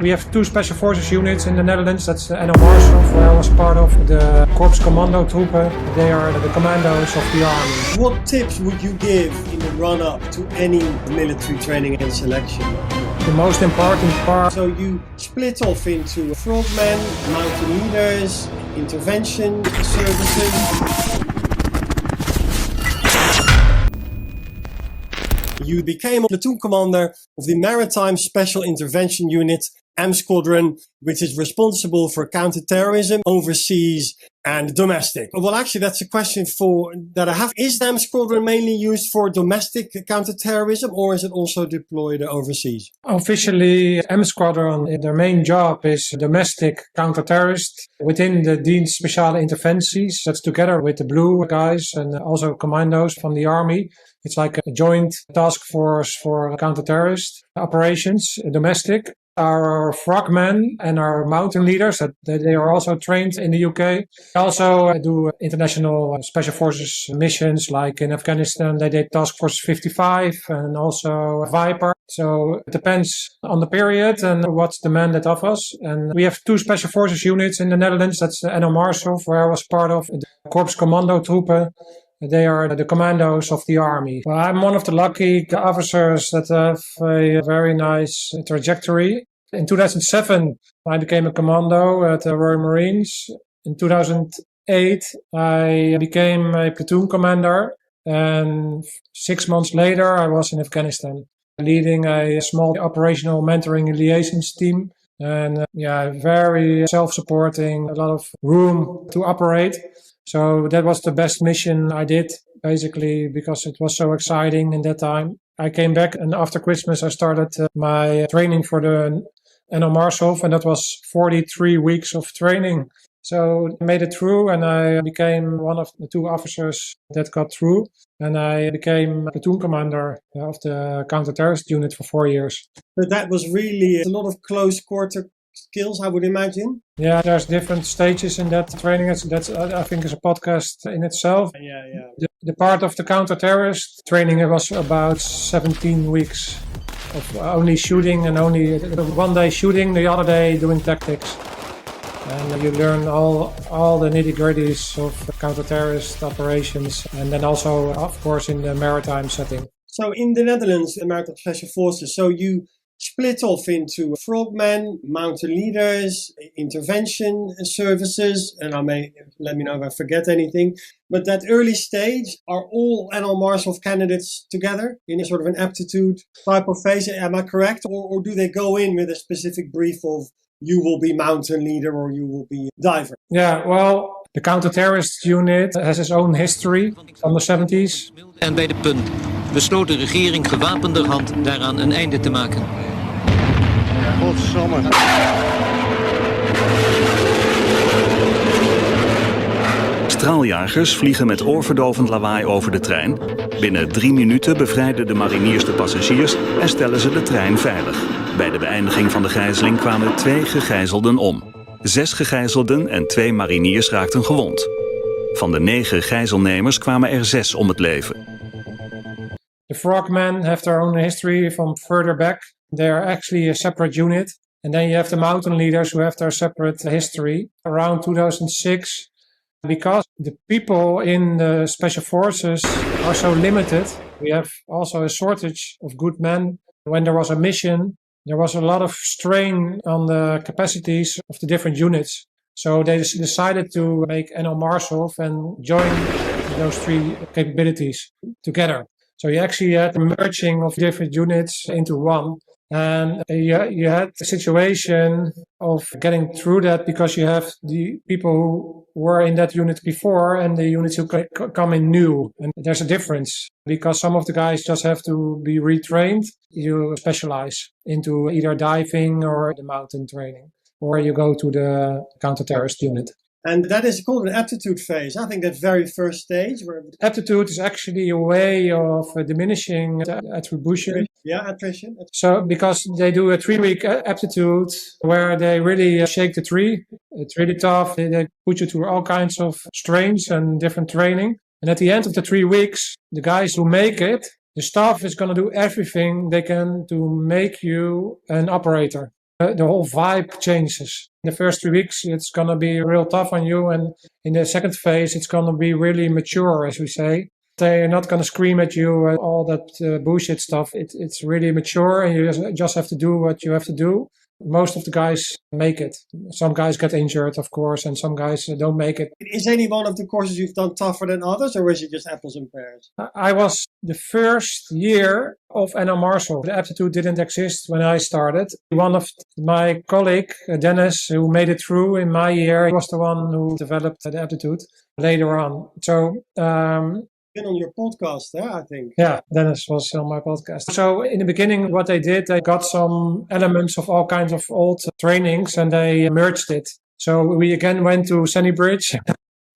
We have two special forces units in the Netherlands. That's the NL MARSOF, where I was part of the Corps Commando Troepen. They are the commandos of the army. What tips would you give in the run-up to any military training and selection? The most important part. So you split off into frogmen, mountain leaders, intervention services. You became a platoon commander of the Maritime Special Intervention Unit, M-Squadron, which is responsible for counter-terrorism, overseas and domestic. Well, actually, that's a question that I have. Is the M-Squadron mainly used for domestic counter-terrorism, or is it also deployed overseas? Officially, M-Squadron, their main job is domestic counter-terrorist within the Dienst Speciale Interventies. That's together with the blue guys and also commandos from the army. It's like a joint task force for counter-terrorist operations, domestic. Our frogmen and our mountain leaders, they are also trained in the UK. They also do international special forces missions, like in Afghanistan, they did Task Force 55 and also Viper. So it depends on the period and what's demanded of us. And we have two special forces units in the Netherlands. That's the NL MARSOF, where I was part of the Corps Commando Troepen. They are the commandos of the army. Well, I'm one of the lucky officers that have a very nice trajectory. In 2007, I became a commando at the Royal Marines. In 2008, I became a platoon commander. And 6 months later, I was in Afghanistan, leading a small operational mentoring and liaisons team. And very self-supporting, a lot of room to operate. So that was the best mission I did, basically, because it was so exciting in that time. I came back, and after Christmas I started my training for the NL MARSOF, and that was 43 weeks of training. So I made it through, and I became one of the two officers that got through. And I became platoon commander of the counter-terrorist unit for 4 years. But that was really a lot of close quarter skills, I would imagine. Yeah, there's different stages in that training. That's I think is a podcast in itself. Yeah. The part of the counter-terrorist training, it was about 17 weeks of only shooting, and only one day shooting, the other day doing tactics. And you learn all the nitty-gritties of counter-terrorist operations, and then also, of course, in the maritime setting. So in the Netherlands, the Maritime Special Forces, so you split off into frogmen, mountain leaders, intervention services, and let me know if I forget anything. But that early stage, are all NL MARSOF candidates together in a sort of an aptitude type of phase? Am I correct? Or do they go in with a specific brief of you will be mountain leader or you will be diver? Yeah, well, the counter-terrorist unit has its own history from the 70s. En bij de punt besloot de regering gewapenderhand daaraan een einde te maken. Godsamme. Straaljagers vliegen met oorverdovend lawaai over de trein. Binnen 3 minuten bevrijden de mariniers de passagiers en stellen ze de trein veilig. Bij de beëindiging van de gijzeling kwamen 2 gegijzelden om. 6 gegijzelden en 2 mariniers raakten gewond. Van de 9 gijzelnemers kwamen er 6 om het leven. The Frogmen have their own history from further back. They are actually a separate unit. And then you have the mountain leaders who have their separate history. Around 2006, because the people in the special forces are so limited, we have also a shortage of good men. When there was a mission, there was a lot of strain on the capacities of the different units. So they decided to make NL MARSOF and join those 3 capabilities together. So you actually had the merging of different units into one. And you had a situation of getting through that because you have the people who were in that unit before and the units who come in new. And there's a difference because some of the guys just have to be retrained. You specialize into either diving or the mountain training, or you go to the counter-terrorist unit. And that is called an aptitude phase. I think that very first stage. Aptitude is actually a way of diminishing attribution. Yeah, attrition. So because they do a 3-week aptitude where they really shake the tree. It's really tough. They put you through all kinds of strains and different training. And at the end of the 3 weeks, the guys who make it, the staff is going to do everything they can to make you an operator. the whole vibe changes. In the first 3 weeks, it's going to be real tough on you. And in the second phase, it's going to be really mature, as we say. They're not going to scream at you all that bullshit stuff. It's really mature, and you just have to do what you have to do. Most of the guys make it. Some guys get injured, of course, and some guys don't make it. Is any one of the courses you've done tougher than others, or is it just apples and pears? I was the first year of NL MARSOF. The Aptitude didn't exist when I started. One of my colleague, Dennis, who made it through in my year, he was the one who developed the Aptitude later on. So, been on your podcast there, I think. Yeah, Dennis was on my podcast. So in the beginning, what they did, they got some elements of all kinds of old trainings and they merged it. So we again went to Sunny Bridge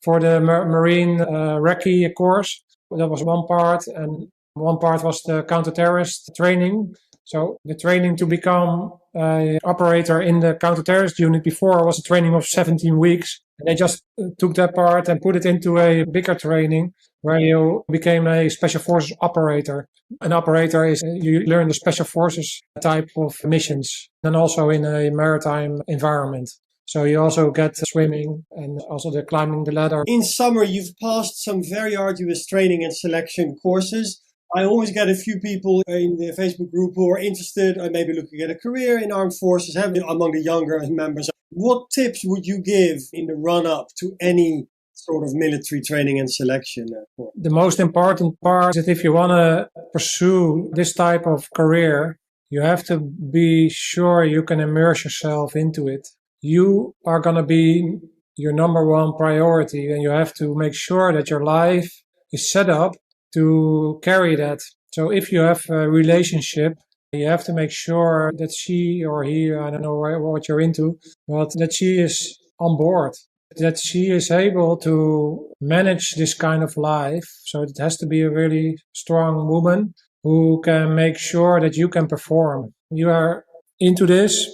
for the Marine Recce course. That was one part, and one part was the counter-terrorist training. So the training to become an operator in the counter-terrorist unit before was a training of 17 weeks. And they just took that part and put it into a bigger training where you became a Special Forces operator. An operator is you learn the Special Forces type of missions and also in a maritime environment. So you also get swimming and also the climbing the ladder. In summer, you've passed some very arduous training and selection courses. I always get a few people in the Facebook group who are interested and maybe looking at a career in armed forces, among the younger members. What tips would you give in the run-up to any sort of military training and selection course? The most important part is that if you want to pursue this type of career, you have to be sure you can immerse yourself into it. You are going to be your number one priority, and you have to make sure that your life is set up to carry that. So if you have a relationship, you have to make sure that she or he, I don't know what you're into, but that she is on board, that she is able to manage this kind of life. So it has to be a really strong woman who can make sure that you can perform. You are into this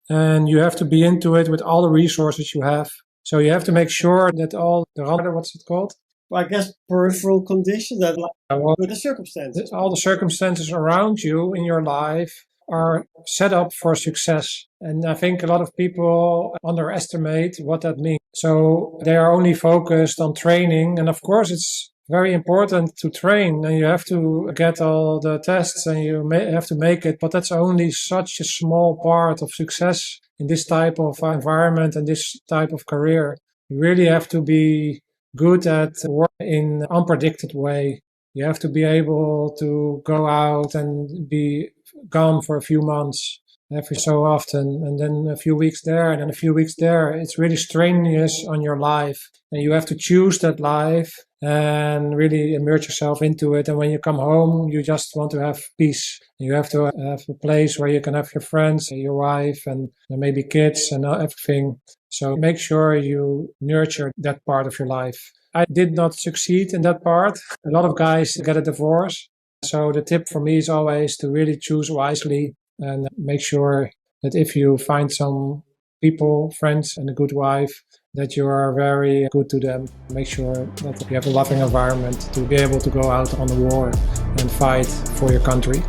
and you have to be into it with all the resources you have. So you have to make sure that all the, what's it called? Well, I guess peripheral conditions, that with the circumstances. All the circumstances around you in your life are set up for success. And I think a lot of people underestimate what that means. So they are only focused on training. And of course, it's very important to train and you have to get all the tests and you have to make it. But that's only such a small part of success in this type of environment and this type of career. You really have to be good at work in an unpredicted way. You have to be able to go out and be gone for a few months every so often, and then a few weeks there, and then a few weeks there. It's really strenuous on your life, and you have to choose that life and really immerse yourself into it. And when you come home, you just want to have peace. You have to have a place where you can have your friends, and your wife, and maybe kids and everything. So make sure you nurture that part of your life. I did not succeed in that part. A lot of guys get a divorce. So the tip for me is always to really choose wisely and make sure that if you find some people, friends and a good wife, that you are very good to them. Make sure that you have a loving environment to be able to go out on the war and fight for your country.